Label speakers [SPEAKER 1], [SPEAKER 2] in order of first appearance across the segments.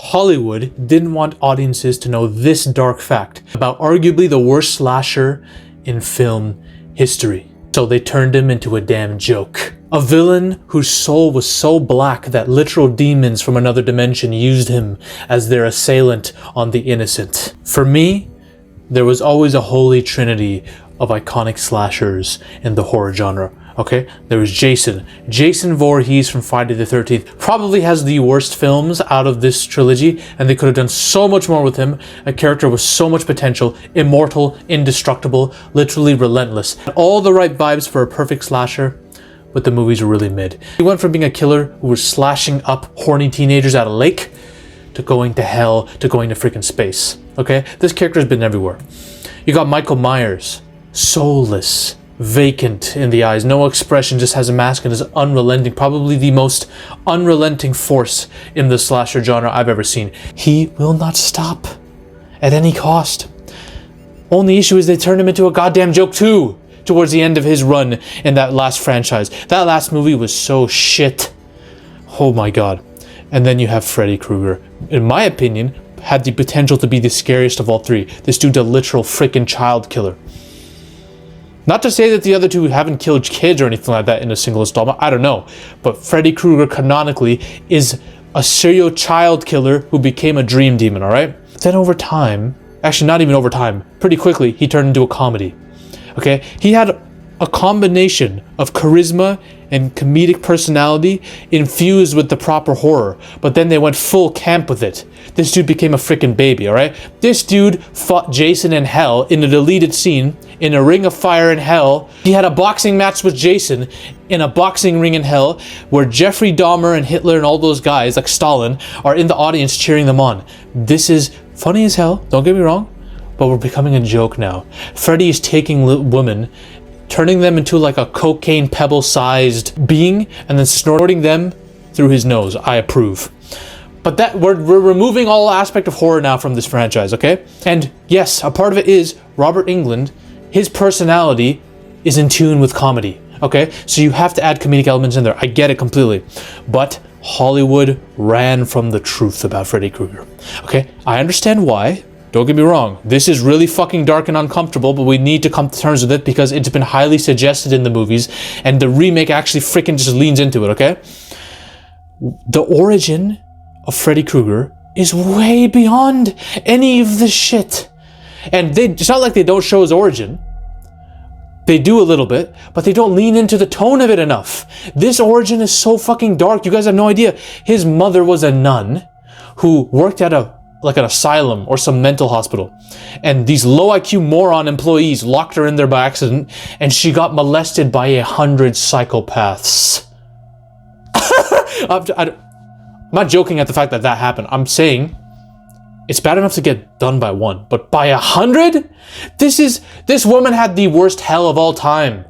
[SPEAKER 1] Hollywood didn't want audiences to know this dark fact about arguably the worst slasher in film history. So they turned him into a damn joke. A villain whose soul was so black that literal demons from another dimension used him as their assailant on the innocent. For me, there was always a holy trinity of iconic slashers in the horror genre. Okay, there was Jason. Jason Voorhees from Friday the 13th probably has the worst films out of this trilogy, and they could have done so much more with him. A character with so much potential, immortal, indestructible, literally relentless. All the right vibes for a perfect slasher, but the movies were really mid. He went from being a killer who was slashing up horny teenagers at a lake to going to hell, to going to freaking space. Okay, this character's been everywhere. You got Michael Myers, soulless, vacant in the eyes, no expression, just has a mask and is unrelenting, probably the most unrelenting force in the slasher genre I've ever seen. He will not stop at any cost. Only issue is they turned him into a goddamn joke too towards the end of his run in that last franchise. That last movie was so shit. Oh my god. And then you have Freddy Krueger. In my opinion, had the potential to be the scariest of all three. This dude's a literal freaking child killer. Not to say that the other two haven't killed kids or anything like that in a single installment, I don't know. But Freddy Krueger canonically is a serial child killer who became a dream demon, alright? Then over time, actually not even over time, pretty quickly, he turned into a comedy. Okay? He had a combination of charisma and comedic personality infused with the proper horror, but then they went full camp with it. This dude became a freaking baby, alright? This dude fought Jason in hell in a deleted scene in a ring of fire in hell. He had a boxing match with Jason in a boxing ring in hell where Jeffrey Dahmer and Hitler and all those guys, like Stalin, are in the audience cheering them on. This is funny as hell, don't get me wrong, but we're becoming a joke now. Freddy is taking women, turning them into like a cocaine pebble-sized being, and then snorting them through his nose. I approve. But that we're removing all aspect of horror now from this franchise, okay? And yes, a part of it is Robert Englund. His personality is in tune with comedy, okay? So you have to add comedic elements in there. I get it completely. But Hollywood ran from the truth about Freddy Krueger, okay? I understand why. Don't get me wrong, this is really fucking dark and uncomfortable, but we need to come to terms with it because it's been highly suggested in the movies, and the remake actually freaking just leans into it, okay? The origin of Freddy Krueger is way beyond any of this shit. And it's not like they don't show his origin. They do a little bit, but they don't lean into the tone of it enough. This origin is so fucking dark, you guys have no idea. His mother was a nun who worked at an asylum or some mental hospital, and these low IQ moron employees locked her in there by accident, and she got molested by 100 psychopaths. I'm not joking at the fact that that happened. I'm saying it's bad enough to get done by one, but by 100? This woman had the worst hell of all time.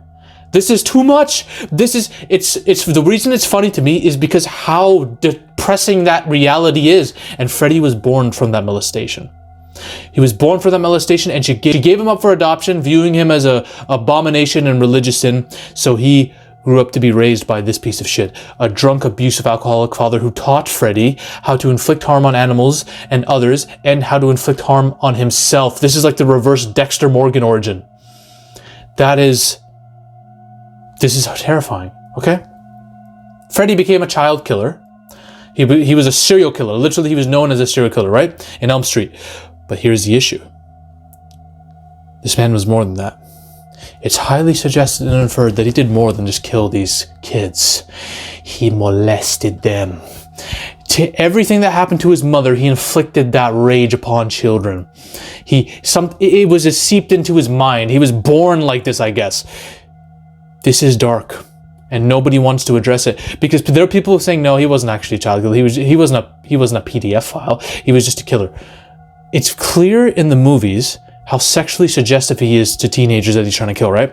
[SPEAKER 1] This is too much. It's the reason it's funny to me is because how depressing that reality is. And Freddy was born from that molestation. He was born from that molestation, and she gave him up for adoption, viewing him as a abomination and religious sin. So he grew up to be raised by this piece of shit. A drunk, abusive, alcoholic father who taught Freddy how to inflict harm on animals and others, and how to inflict harm on himself. This is like the reverse Dexter Morgan origin. This is terrifying, okay? Freddy became a child killer. He was a serial killer. Literally, he was known as a serial killer, right? In Elm Street. But here's the issue. This man was more than that. It's highly suggested and inferred that he did more than just kill these kids. He molested them. Everything that happened to his mother, he inflicted that rage upon children. It was seeped into his mind. He was born like this, I guess. This is dark, and nobody wants to address it because there are people saying, no, he wasn't actually a child killer. He wasn't a PDF file. He was just a killer. It's clear in the movies how sexually suggestive he is to teenagers that he's trying to kill, right?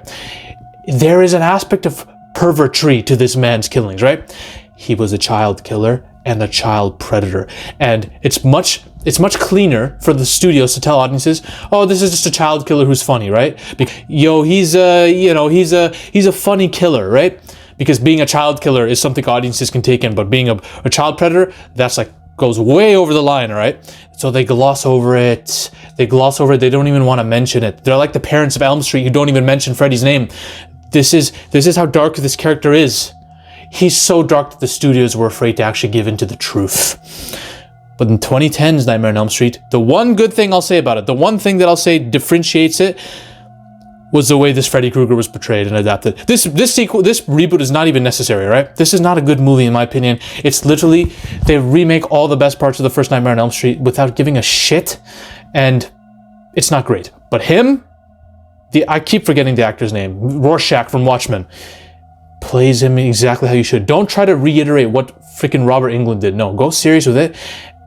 [SPEAKER 1] There is an aspect of pervertry to this man's killings, right? He was a child killer and a child predator. And it's much cleaner for the studios to tell audiences, oh, this is just a child killer who's funny, right? He's a funny killer, right? Because being a child killer is something audiences can take in, but being a child predator, that's like goes way over the line, all right? So they gloss over it. They don't even want to mention it. They're like the parents of Elm Street who don't even mention Freddy's name. This is how dark this character is. He's so dark that the studios were afraid to actually give in to the truth. But in 2010's Nightmare on Elm Street, the one good thing I'll say about it, the one thing that I'll say differentiates it, was the way this Freddy Krueger was portrayed and adapted. This reboot is not even necessary, right? This is not a good movie in my opinion. It's literally, they remake all the best parts of the first Nightmare on Elm Street without giving a shit, and it's not great. But him, I keep forgetting the actor's name, Rorschach from Watchmen, plays him exactly how you should. Don't try to reiterate what freaking Robert Englund did. No, go serious with it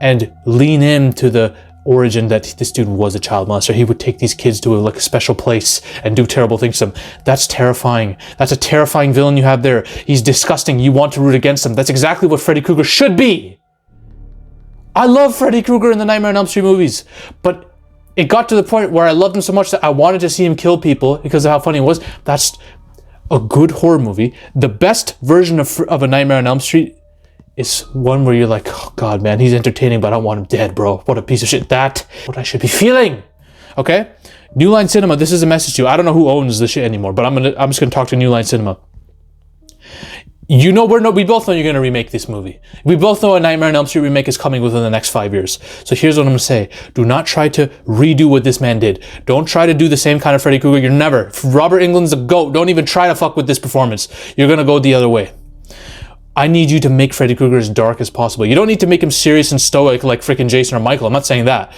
[SPEAKER 1] and lean into the origin that this dude was a child molester. He would take these kids to a special place and do terrible things to them. That's terrifying. That's a terrifying villain you have there. He's disgusting. You want to root against him. That's exactly what Freddy Krueger should be. I love Freddy Krueger in the Nightmare on Elm Street movies, but it got to the point where I loved him so much that I wanted to see him kill people because of how funny it was. That's a good horror movie. The best version of a Nightmare on Elm Street is one where you're like, oh God, man, he's entertaining, but I don't want him dead, bro. What a piece of shit. That's what I should be feeling. Okay? New Line Cinema, this is a message to you. I don't know who owns this shit anymore, but I'm just gonna talk to New Line Cinema. You know, we both know you're gonna remake this movie. We both know a Nightmare on Elm Street remake is coming within the next 5 years. So here's what I'm gonna say. Do not try to redo what this man did. Don't try to do the same kind of Freddy Krueger. You're never. Robert Englund's a goat. Don't even try to fuck with this performance. You're gonna go the other way. I need you to make Freddy Krueger as dark as possible. You don't need to make him serious and stoic like freaking Jason or Michael. I'm not saying that.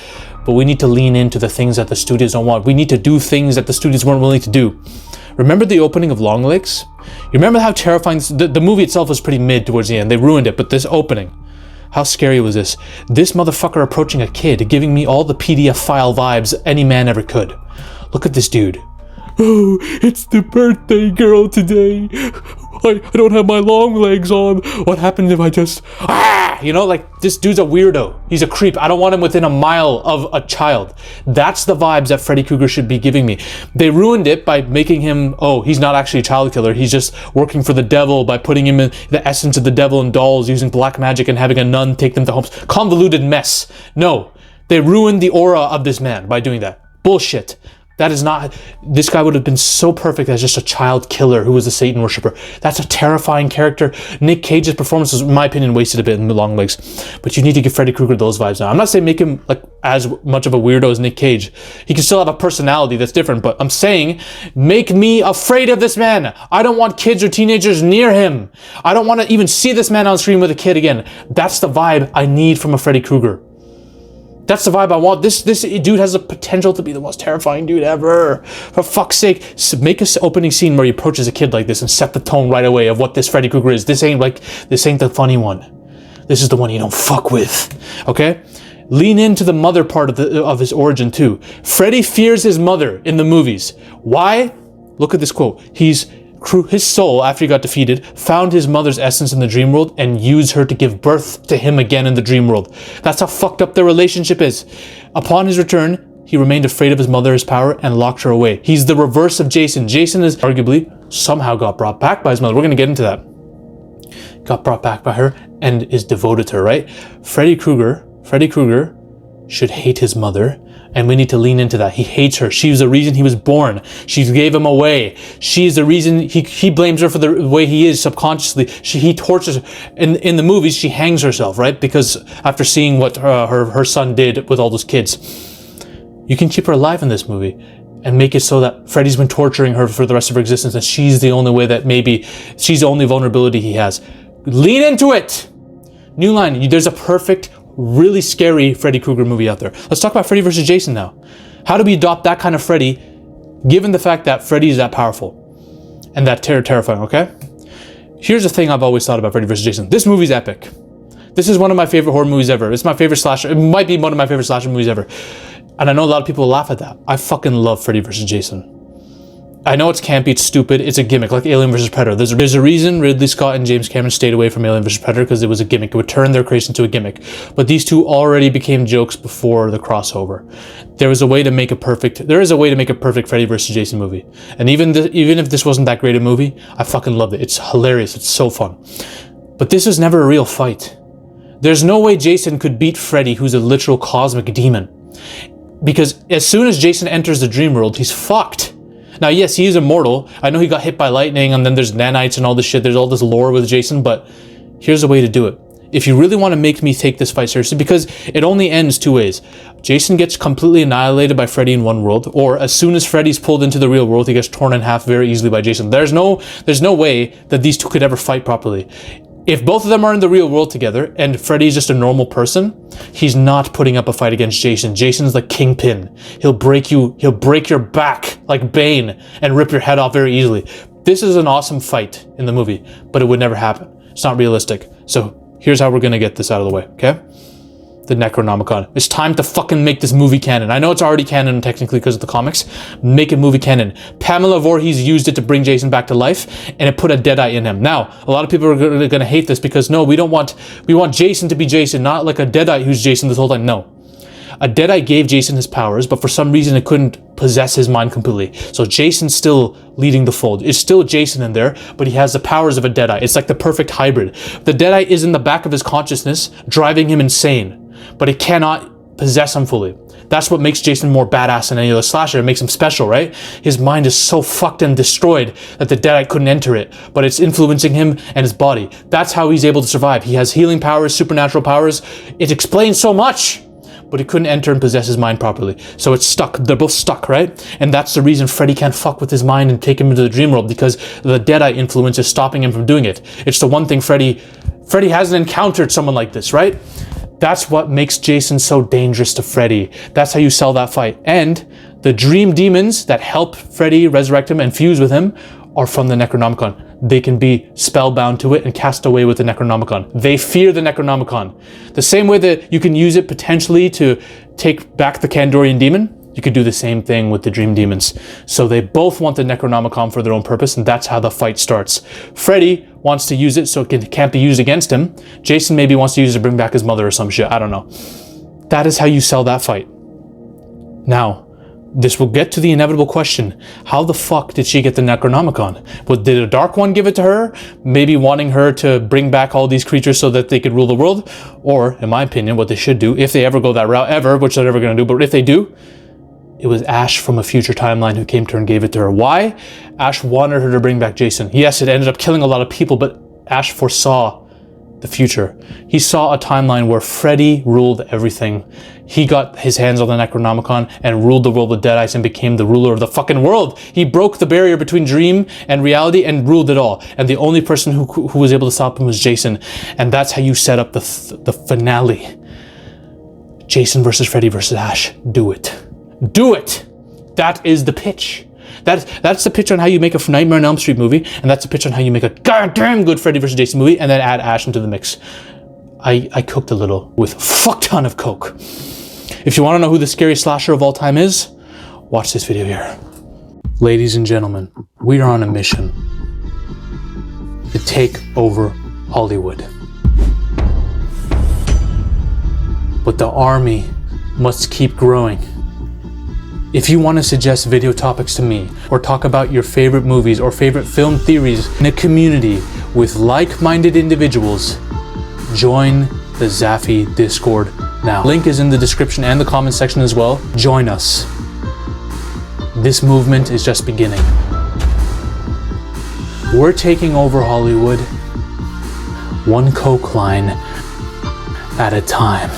[SPEAKER 1] But we need to lean into the things that the studios don't want. We need to do things that the studios weren't willing to do. Remember the opening of Longlegs? You remember how terrifying... The movie itself was pretty mid towards the end. They ruined it, but this opening... How scary was this? This motherfucker approaching a kid, giving me all the PDF file vibes any man ever could. Look at this dude. Oh, it's the birthday girl today. I don't have my long legs on. What happens if I just... Ah! You know, like, this dude's a weirdo. He's a creep. I don't want him within a mile of a child. That's the vibes that Freddy Krueger should be giving me. They ruined it by making him, oh, he's not actually a child killer. He's just working for the devil by putting him in the essence of the devil in dolls, using black magic and having a nun take them to homes. Convoluted mess. No, they ruined the aura of this man by doing that. Bullshit. That is not... This guy would have been so perfect as just a child killer who was a Satan worshiper. That's a terrifying character. Nick Cage's performance was, in my opinion, wasted a bit in the Long Legs. But you need to give Freddy Krueger those vibes now. I'm not saying make him like as much of a weirdo as Nick Cage. He can still have a personality that's different, but I'm saying make me afraid of this man. I don't want kids or teenagers near him. I don't want to even see this man on screen with a kid again. That's the vibe I need from a Freddy Krueger. That's the vibe I want. This dude has the potential to be the most terrifying dude ever. For fuck's sake, make an opening scene where he approaches a kid like this and set the tone right away of what this Freddy Krueger is. This ain't the funny one. This is the one you don't fuck with. Okay? Lean into the mother part of his origin too. Freddy fears his mother in the movies. Why? Look at this quote. His soul, after he got defeated, found his mother's essence in the dream world and used her to give birth to him again in the dream world. That's how fucked up their relationship is. Upon his return, he remained afraid of his mother's power and locked her away. He's the reverse of Jason. Jason is arguably somehow got brought back by his mother. We're going to get into that. Got brought back by her and is devoted to her, right? Freddy Krueger should hate his mother. And we need to lean into that. He hates her. She was the reason he was born. She gave him away. She's the reason he blames her for the way he is subconsciously. He tortures her. In the movies, she hangs herself, right? Because after seeing what her son did with all those kids. You can keep her alive in this movie and make it so that Freddy's been torturing her for the rest of her existence and she's the only way that maybe she's the only vulnerability he has. Lean into it. New Line, there's a perfect, really scary Freddy Krueger movie out there. Let's talk about Freddy vs. Jason now. How do we adopt that kind of Freddy, given the fact that Freddy is that powerful and that terrifying, okay? Here's the thing I've always thought about Freddy vs. Jason. This movie's epic. This is one of my favorite horror movies ever. It's my favorite slasher. It might be one of my favorite slasher movies ever. And I know a lot of people laugh at that. I fucking love Freddy vs. Jason. I know it's campy, it's stupid, it's a gimmick, like Alien vs. Predator. There's a reason Ridley Scott and James Cameron stayed away from Alien vs. Predator, because it was a gimmick. It would turn their creation into a gimmick. But these two already became jokes before the crossover. There is a way to make a perfect Freddy vs. Jason movie. And even if this wasn't that great a movie, I fucking loved it. It's hilarious, it's so fun. But this was never a real fight. There's no way Jason could beat Freddy, who's a literal cosmic demon. Because as soon as Jason enters the dream world, he's fucked. Now, yes, he is immortal. I know he got hit by lightning, and then there's nanites and all this shit. There's all this lore with Jason, but here's a way to do it. If you really want to make me take this fight seriously, because it only ends two ways. Jason gets completely annihilated by Freddy in one world, or as soon as Freddy's pulled into the real world, he gets torn in half very easily by Jason. There's no way that these two could ever fight properly. If both of them are in the real world together and Freddy's just a normal person, he's not putting up a fight against Jason. Jason's like Kingpin. He'll break your back like Bane and rip your head off very easily. This is an awesome fight in the movie, but it would never happen. It's not realistic. So here's how we're gonna get this out of the way, okay? The Necronomicon. It's time to fucking make this movie canon. I know it's already canon technically because of the comics. Make it movie canon. Pamela Voorhees used it to bring Jason back to life, and it put a Deadeye in him. Now, a lot of people are gonna hate this because no, we want Jason to be Jason, not like a Deadeye who's Jason this whole time. No. A Deadeye gave Jason his powers, but for some reason it couldn't possess his mind completely. So Jason's still leading the fold. It's still Jason in there, but he has the powers of a Deadeye. It's like the perfect hybrid. The Deadeye is in the back of his consciousness, driving him insane, but it cannot possess him fully. That's what makes Jason more badass than any other slasher. It makes him special, right? His mind is so fucked and destroyed that the Deadeye couldn't enter it, but it's influencing him and his body. That's how he's able to survive. He has healing powers, supernatural powers. It explains so much, but he couldn't enter and possess his mind properly. So it's stuck. They're both stuck, right? And that's the reason Freddy can't fuck with his mind and take him into the dream world, because the Deadeye influence is stopping him from doing it. It's the one thing Freddy hasn't encountered someone like this, right? That's what makes Jason so dangerous to Freddy. That's how you sell that fight. And the dream demons that help Freddy resurrect him and fuse with him are from the Necronomicon. They can be spellbound to it and cast away with the Necronomicon. They fear the Necronomicon. The same way that you can use it potentially to take back the Kandorian demon, you could do the same thing with the dream demons. So they both want the Necronomicon for their own purpose, and that's how the fight starts. Freddy wants to use it so it can't be used against him. Jason maybe wants to use it to bring back his mother or some shit. I don't know. That is how you sell that fight. Now, this will get to the inevitable question. How the fuck did she get the Necronomicon? Did a Dark One give it to her? Maybe wanting her to bring back all these creatures so that they could rule the world? Or, in my opinion, what they should do, if they ever go that route, ever, which they're never going to do, but if they do, it was Ash from a future timeline who came to her and gave it to her. Why? Ash wanted her to bring back Jason. Yes, it ended up killing a lot of people, but Ash foresaw the future. He saw a timeline where Freddy ruled everything. He got his hands on the Necronomicon and ruled the world with Deadeyes and became the ruler of the fucking world. He broke the barrier between dream and reality and ruled it all. And the only person who was able to stop him was Jason. And that's how you set up the finale. Jason versus Freddy versus Ash. Do it. Do it! That is the pitch. That's the pitch on how you make a Nightmare on Elm Street movie, and that's the pitch on how you make a goddamn good Freddy vs. Jason movie, and then add Ash into the mix. I cooked a little with a fuck ton of coke. If you want to know who the scariest slasher of all time is, watch this video here. Ladies and gentlemen, we are on a mission to take over Hollywood. But the army must keep growing. If you want to suggest video topics to me, or talk about your favorite movies or favorite film theories in a community with like-minded individuals, join the Zafy Discord now. Link is in the description and the comment section as well. Join us. This movement is just beginning. We're taking over Hollywood, one coke line at a time.